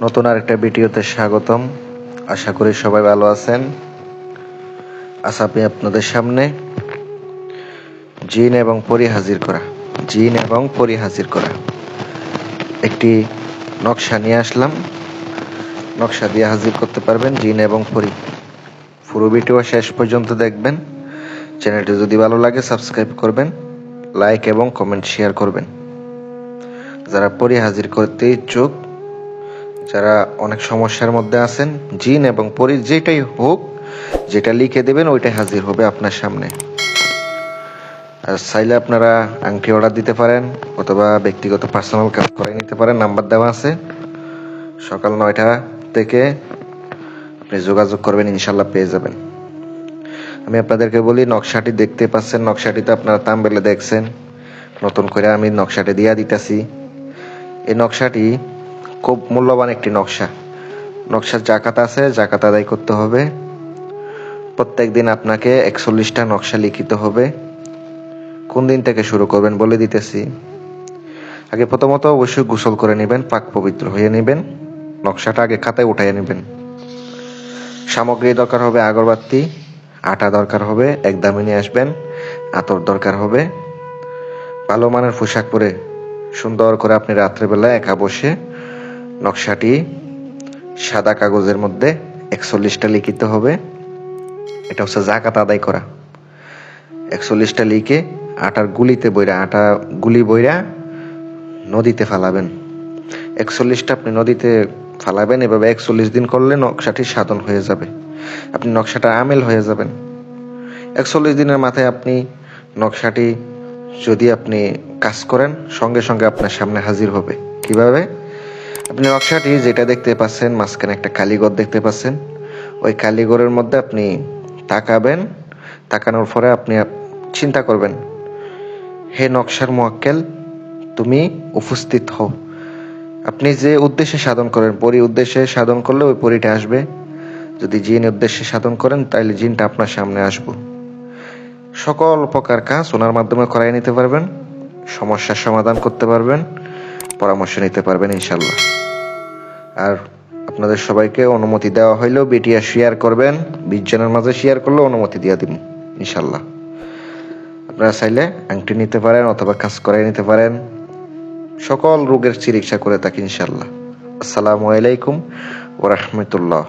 নতুন আরেকটা ভিডিওতে স্বাগতম। আশা করি সবাই ভালো আছেন। আজ আমি আপনাদের সামনে জিন এবং পরী হাজির করা একটি নকশা নিয়ে আসলাম। নকশা দিয়ে হাজির করতে পারবেন জিন এবং পরী। পুরো ভিডিও শেষ পর্যন্ত দেখবেন। চ্যানেলটি যদি ভালো লাগে সাবস্ক্রাইব করবেন, লাইক এবং কমেন্ট শেয়ার করবেন। যারা পরী হাজির করতে ইচ্ছুক, যারা অনেক সমস্যার মধ্যে আছেন, জিন এবং পরী যেটাই হোক, যেটা লিখে দেবেন ওইটাই হাজির হবে আপনার সামনে। আর চাইলে আপনারা আংটি অর্ডার দিতে পারেন অথবা ব্যক্তিগত পার্সোনাল কাজ করে নিতে পারেন। নাম্বার দেওয়া আছে। সকাল 9টা থেকে আপনি যোগাযোগ করবেন, ইনশাল্লাহ পেয়ে যাবেন। আমি আপনাদেরকে বলি, নকশাটি দেখতে পাচ্ছেন, নকশাটিতে আপনারা থাম্বনেলে দেখছেন। নতুন করে আমি নকশাটি দিয়া দিতেছি। এই নকশাটি খুব মূল্যবান একটি নকশা। নকশার জাকাত আছে, জাকাত আদায় করতে হবে। প্রত্যেক দিন আপনাকে 41টা নকশা লিখিতে হবে। কোন দিন থেকে শুরু করবেন বলে দিতেছি। আগে প্রথমত অবশ্যই গোসল করে নেবেন, পাক পবিত্র হয়ে নেবেন। নকশাটা আগে খাতায় উঠাইয়া নেবেন। সামগ্রী দরকার হবে আগরবাতি, আটা দরকার হবে, একদামি নিয়ে আসবেন, আতর দরকার হবে। ভালো মানের পোশাক পরে সুন্দর করে আপনি রাত্রেবেলা একা বসে নকশাটি সাদা কাগজের মধ্যে 41টা লিখিতে হবে। এটা হচ্ছে জাকাত আদায় করা। 41টা লিখে আটার গুলি বইরা নদীতে ফালাবেন। 41টা আপনি নদীতে ফালাবেন। এভাবে 41 দিন করলে নকশাটি সাধন হয়ে যাবে। আপনি নকশাটা আমেল হয়ে যাবেন। 41 দিনের মাথায় আপনি নকশাটি যদি আপনি কাজ করেন, সঙ্গে সঙ্গে আপনার সামনে হাজির হবে। কিভাবে? আপনি নকশাটি যেটা দেখতে পাচ্ছেন, মাঝখানে একটা কালীঘর দেখতে পাচ্ছেন, ওই কালীঘরের মধ্যে আপনি তাকাবেন। তাকানোর পরে আপনি চিন্তা করবেন, হে নকশার মুয়াক্কেল, তুমি উপস্থিত হও। আপনি যে উদ্দেশ্যে সাধন করেন, পরী উদ্দেশ্যে সাধন করলে ওই পরীটা আসবে। যদি জিন উদ্দেশ্যে সাধন করেন তাহলে জিনটা আপনার সামনে আসবে। সকল প্রকার কাজ ওনার মাধ্যমে করাই নিতে পারবেন। সমস্যার সমাধান করতে পারবেন, পরামর্শ নিতে পারবেন ইনশাল্লাহ। আর আপনাদের সবাইকে অনুমতি দেওয়া হইলেও ভিডিও শেয়ার করবেন। 20 জনের মাঝে শেয়ার করলে অনুমতি দিয়ে দিব ইনশাল্লাহ। আপনারা চাইলে আংটি নিতে পারেন অথবা কাজ করাই নিতে পারেন। সকল রোগের চিকিৎসা করে থাকি ইনশাল্লাহ। আসসালামু আলাইকুম ওয়া রাহমাতুল্লাহ।